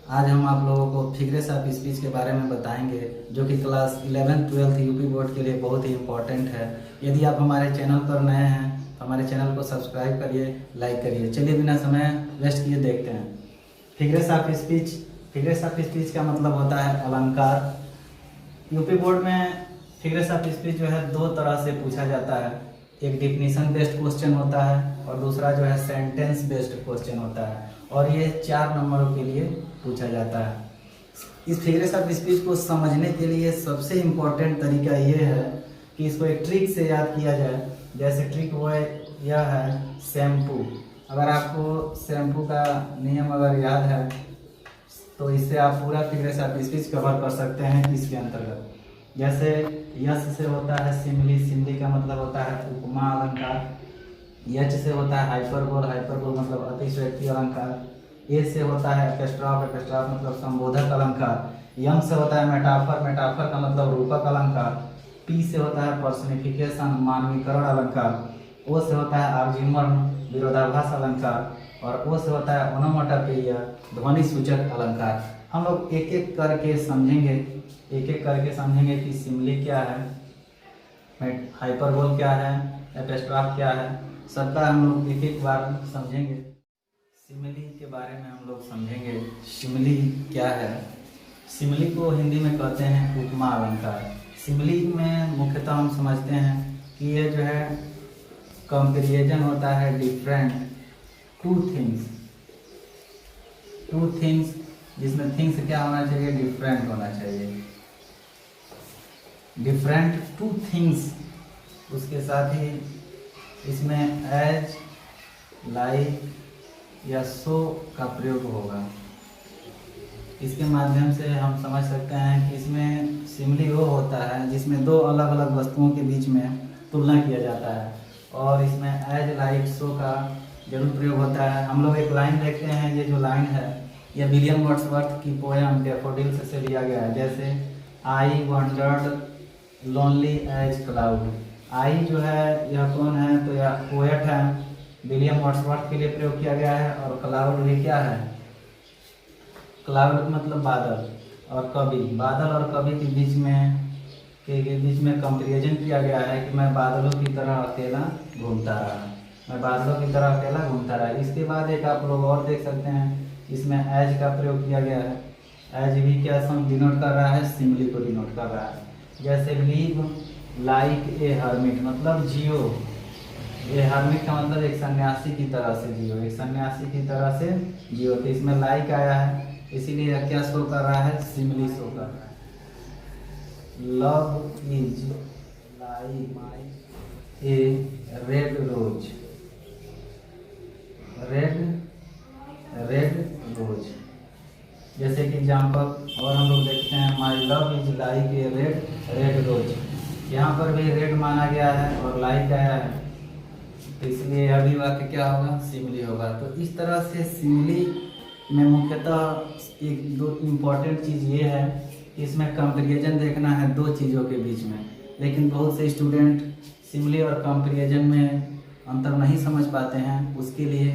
आज हम आप लोगों को फिगर्स ऑफ स्पीच के बारे में बताएंगे, जो कि क्लास 11-12 यूपी बोर्ड के लिए बहुत ही इम्पोर्टेंट है। यदि आप हमारे चैनल पर नए हैं तो हमारे चैनल को सब्सक्राइब करिए, लाइक करिए। चलिए बिना समय वेस्ट किए देखते हैं figures of speech. Figures of speech का मतलब होता है अलंकार। यूपी बोर्ड में फिगर्स ऑफ स्पीच जो है दो तरह से पूछा जाता है। एक डिफिनीशन बेस्ड क्वेश्चन होता है और दूसरा जो है सेंटेंस बेस्ड क्वेश्चन होता है, और ये 4 नंबरों के लिए पूछा जाता है। इस फिगर्स ऑफ स्पीच को समझने के लिए सबसे इम्पोर्टेंट तरीका ये है कि इसको एक ट्रिक से याद किया जाए। जैसे ट्रिक वो यह है शैम्पू। अगर आपको शैम्पू का नियम अगर याद है तो इससे आप पूरा फिगर्स ऑफ स्पीच कवर कर सकते हैं इसके अंतर्गत। जैसे यस से होता है सिमली। सिमली का मतलब होता है उपमा अलंकार। यच से होता है हाइपरबोल। हाइपरबोल मतलब अतिशयोक्ति अलंकार। ए से होता है एपिस्ट्रॉफ। एपिस्ट्रॉफ मतलब संबोधक अलंकार। यम से होता है मेटाफर। मेटाफर का मतलब रूपक अलंकार। पी से होता है पर्सनिफिकेशन मानवीकरण अलंकार। ओ से होता है आर्जिमर्म विरोधाभास अलंकार। और ओ से होता है ओनोमोटोपेयिया ध्वनि सूचक अलंकार। हम लोग एक एक करके समझेंगे, एक एक करके समझेंगे कि सिमली क्या है, हाइपरबोल क्या है, एपिस्ट्रॉफ क्या है। सबका हम लोग एक एक बार समझेंगे। सिमली के बारे में हम लोग समझेंगे। सिमली क्या है? सिमली को हिंदी में कहते हैं उपमा अलंकार। सिमली में मुख्यतः हम समझते हैं कि ये जो है कंपेरिजन होता है डिफरेंट टू थिंग्स, जिसमें थिंग्स क्या होना चाहिए, डिफरेंट होना चाहिए। डिफरेंट टू थिंग्स, उसके साथ ही इसमें एज, लाइक या सो का प्रयोग होगा। इसके माध्यम से हम समझ सकते हैं कि इसमें सिमली वो होता है जिसमें दो अलग अलग वस्तुओं के बीच में तुलना किया जाता है, और इसमें एज, लाइक, सो का जरूर प्रयोग होता है। हम लोग एक लाइन देखते हैं, ये जो लाइन है यह विलियम वर्ड्सवर्थ की पोएम डैफोडिल्स से लिया गया है। जैसे I wandered lonely as cloud. I जो है यह कौन है, तो यह पोएट है, विलियम वर्ड्सवर्थ के लिए प्रयोग किया गया है। और क्लाउड भी क्या है, क्लाउड मतलब बादल, और कवि, बादल और कवि के बीच में कंपेरिजन किया गया है कि मैं बादलों की तरह अकेला घूमता रहा, मैं बादलों की तरह अकेला घूमता रहा। इसके बाद एक आप लोग और देख सकते हैं, इसमें एज का प्रयोग किया गया है। एज भी क्या डिनोट कर रहा है, सिमली को डिनोट कर रहा है। जैसे लिव लाइक ए हर्मिट मतलब जियो। ये हर्मिट का मतलब एक सन्यासी की तरह से जियो, एक सन्यासी की तरह से जियो। तो इसमें लाइक आया है, इसीलिए क्या शो कर रहा है, सिमली शो कर रहा है। Love is like a red rose. Red rose जैसे कि एग्जाम्पल और हम लोग देखते हैं, my love is like a red rose. यहाँ पर भी रेड माना गया है और लाइक आया है, तो इसलिए यह भी वाक्य क्या होगा, सिमली होगा। तो इस तरह से सिमली में मुख्यतः एक दो इम्पॉर्टेंट चीज़ ये है कि इसमें कंपेरिजन देखना है दो चीज़ों के बीच में। लेकिन बहुत से स्टूडेंट सिमली और कंपेरिजन में अंतर नहीं समझ पाते हैं, उसके लिए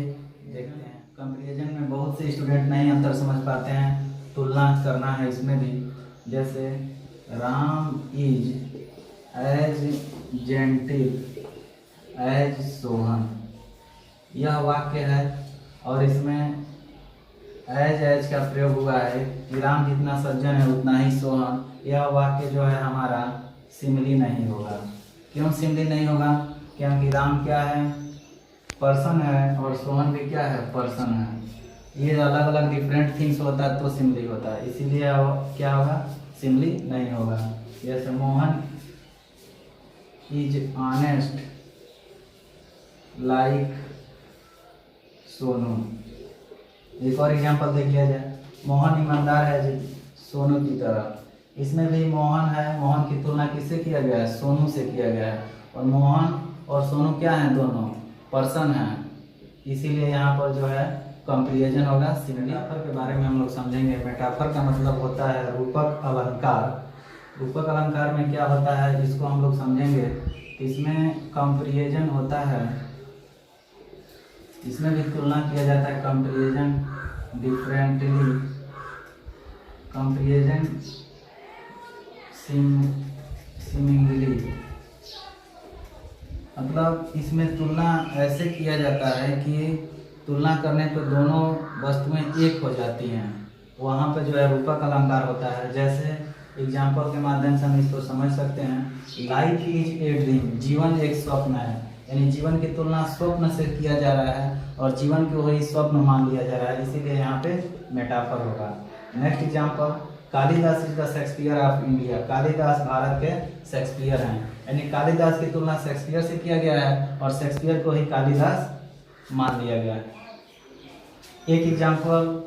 देखते हैं। कंपेरिजन में बहुत से स्टूडेंट नहीं अंतर समझ पाते हैं, तुलना करना है इसमें भी। जैसे Ram is as gentle as Sohan, यह वाक्य है, और इसमें एज का प्रयोग हुआ है कि राम जितना सज्जन है उतना ही सोहन। यह वाक्य जो है हमारा सिमली नहीं होगा। क्यों सिमली नहीं होगा? क्योंकि राम क्या है, पर्सन है, और सोहन भी क्या है, पर्सन है। ये अलग अलग डिफरेंट थिंग्स होता है तो सिमली होता है, इसीलिए क्या होगा, सिमली नहीं होगा। जैसे Mohan is honest like Sonu. एक और एग्जांपल देख लिया जाए, मोहन ईमानदार है जी सोनू की तरह। इसमें भी मोहन है, मोहन की तुलना किससे किया गया है, सोनू से किया गया है। और मोहन और सोनू क्या है, दोनों पर्सन हैं, इसीलिए यहाँ पर जो है कंपेरिजन होगा। मेटाफर के बारे में हम लोग समझेंगे। मेटाफर का मतलब होता है रूपक अलंकार। रूपक अलंकार में क्या होता है, इसको हम लोग समझेंगे। इसमें कंपेरिजन होता है, इसमें भी तुलना किया जाता है, कंपेरिजन डिफरेंटली कंपेरिजन सीमिंगली, मतलब इसमें तुलना ऐसे किया जाता है कि तुलना करने पर दोनों वस्तुएं एक हो जाती हैं। वहाँ पर जो है रूपक अलंकार होता है। जैसे एग्जाम्पल के माध्यम से हम इसको समझ सकते हैं। लाइफ इज ए ड्रीम, जीवन एक स्वप्न है, यानी जीवन की तुलना स्वप्न से किया जा रहा है और जीवन को वही स्वप्न मान लिया जा रहा है, इसीलिए यहाँ पे मेटाफर होगा। Next example, Kalidas is the Shakespeare of India. Kalidas Bharat के शेक्सपियर हैं, यानी कालिदास की तुलना शेक्सपियर से किया गया है और शेक्सपियर को ही कालिदास मान लिया गया है। एक एग्जाम्पल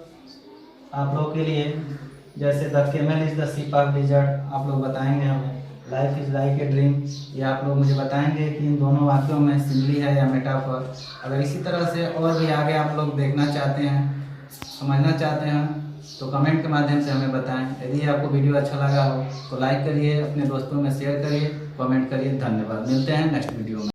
आप लोग के लिए, जैसे the camel is the ship of dessert, आप लोग बताएंगे हमें। Life is like a dream, ये आप लोग मुझे बताएंगे कि इन दोनों वाक्यों में सिमिली है या मेटाफर। अगर इसी तरह से और भी आगे आप लोग देखना चाहते हैं, समझना चाहते हैं, तो कमेंट के माध्यम से हमें बताएं। यदि आपको वीडियो अच्छा लगा हो तो लाइक करिए, अपने दोस्तों में शेयर करिए, कमेंट करिए। धन्यवाद, मिलते हैं नेक्स्ट वीडियो में।